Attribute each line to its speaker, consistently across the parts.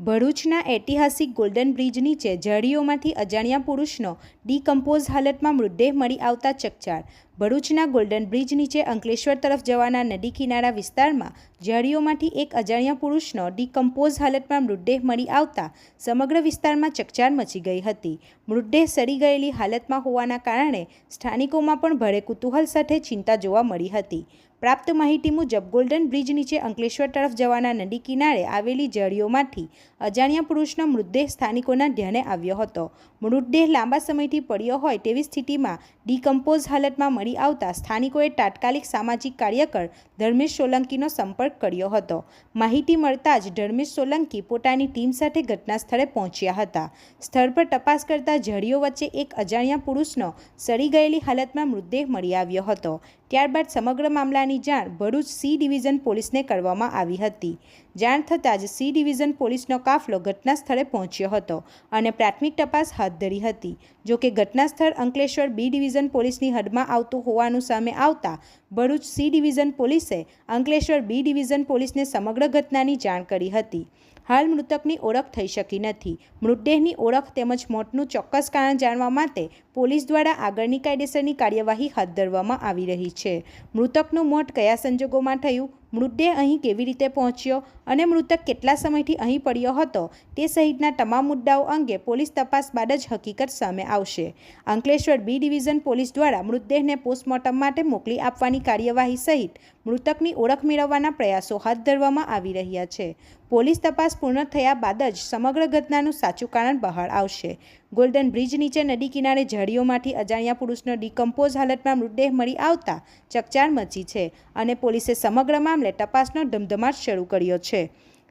Speaker 1: ભરૂચના ઐતિહાસિક golden bridge નીચે ઝાડીઓમાંથી અજાણ્યા પુરુષનો ડીકમ્પોઝ હાલતમાં મૃતદેહ મળી આવતા ચકચાર। ભરૂચના ગોલ્ડન બ્રિજ નીચે અંકલેશ્વર તરફ જવાના નદી કિનારા વિસ્તારમાં ઝાડીઓમાંથી એક અજાણ્યા પુરુષનો ડીકમ્પોઝ હાલતમાં મૃતદેહ મળી આવતા સમગ્ર વિસ્તારમાં ચકચાર મચી ગઈ હતી। મૃતદેહ સડી ગયેલી હાલતમાં હોવાના કારણે સ્થાનિકોમાં પણ ભારે કુતૂહલ સાથે ચિંતા જોવા મળી હતી। પ્રાપ્ત માહિતી મુજબ ગોલ્ડન બ્રિજ નીચે અંકલેશ્વર તરફ જવાના નદી કિનારે આવેલી ઝાડીઓમાંથી અજાણ્યા પુરુષનો મૃતદેહ સ્થાનિકોના ધ્યાને આવ્યો હતો। મૃતદેહ લાંબા સમયથી પડ્યો હોય તેવી સ્થિતિમાં ડીકમ્પોઝ હાલતમાં મળી આવતા સ્થાનિકોએ તાત્કાલિક સામાજિક કાર્યકર ધર્મેશ સોલંકીનો સંપર્ક કર્યો હતો। માહિતી મળતા જ ધર્મેશ સોલંકી પોતાની ટીમ સાથે ઘટના સ્થળે પહોંચ્યા હતા। સ્થળ પર તપાસ કરતા ઝાડીઓ વચ્ચે એક અજાણ્યા પુરુષનો સડી ગયેલી હાલતમાં મૃતદેહ મળી આવ્યો હતો। ત્યારબાદ સમગ્ર મામલાની જાણ ભરૂચ સી ડિવિઝન પોલીસને કરવામાં આવી હતી। જાણ થતાં જ સી ડિવિઝન પોલીસનો કાફલો ઘટના સ્થળે પહોંચ્યો હતો અને પ્રાથમિક તપાસ હાથ ધરી હતી। જોકે ઘટના સ્થળ અંકલેશ્વર બી ડિવિઝન પોલીસની હદમાં આવતું હોવાનું સામે આવતા ભરૂચ સી ડિવિઝન પોલીસે અંકલેશ્વર બી ડિવિઝન પોલીસને સમગ્ર ઘટનાની જાણ કરી હતી। હાલ મૃતકની ઓળખ થઈ શકી નથી। મૃતદેહની ઓળખ તેમજ મોતનું ચોક્કસ કારણ જાણવા માટે પોલીસ દ્વારા આગળની કાયદેસરની કાર્યવાહી હાથ ધરવામાં આવી રહી છે। મૃતકનું મોત કયા સંજોગોમાં થયું, મૃતદેહ અહીં કેવી રીતે પહોંચ્યો અને મૃતક કેટલા સમયથી અહીં પડ્યો હતો તે સહિતના તમામ મુદ્દાઓ અંગે પોલીસ તપાસ બાદ જ હકીકત સામે આવશે। અંકલેશ્વર બી ડિવિઝન પોલીસ દ્વારા મૃતદેહને પોસ્ટમોર્ટમ માટે મોકલી આપવાની કાર્યવાહી સહિત મૃતકની ઓળખ મેળવવાના પ્રયાસો હાથ ધરવામાં આવી રહ્યા છે। પોલીસ તપાસ પૂર્ણ થયા બાદ જ સમગ્ર ઘટનાનું સાચું કારણ બહાર આવશે। ગોલ્ડન બ્રિજ નીચે નદી કિનારે ઝાડીઓમાંથી અજાણ્યા પુરુષનો ડીકમ્પોઝ હાલતમાં મૃતદેહ મળી આવતા ચકચાર મચી છે અને પોલીસે સમગ્ર મામલે તપાસનો ધમધમાટ શરૂ કર્યો છે।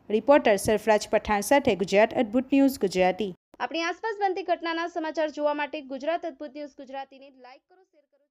Speaker 1: રિપોર્ટર સરફરાજ પઠાણ સાથે ગુજરાત અદ્ભુત ન્યૂઝ ગુજરાતી।
Speaker 2: આપણી આસપાસ બનતી ઘટનાના સમાચાર જોવા માટે ગુજરાત અદ્ભુત ન્યૂઝ ગુજરાતીને લાઈક કરો, શેર કરો।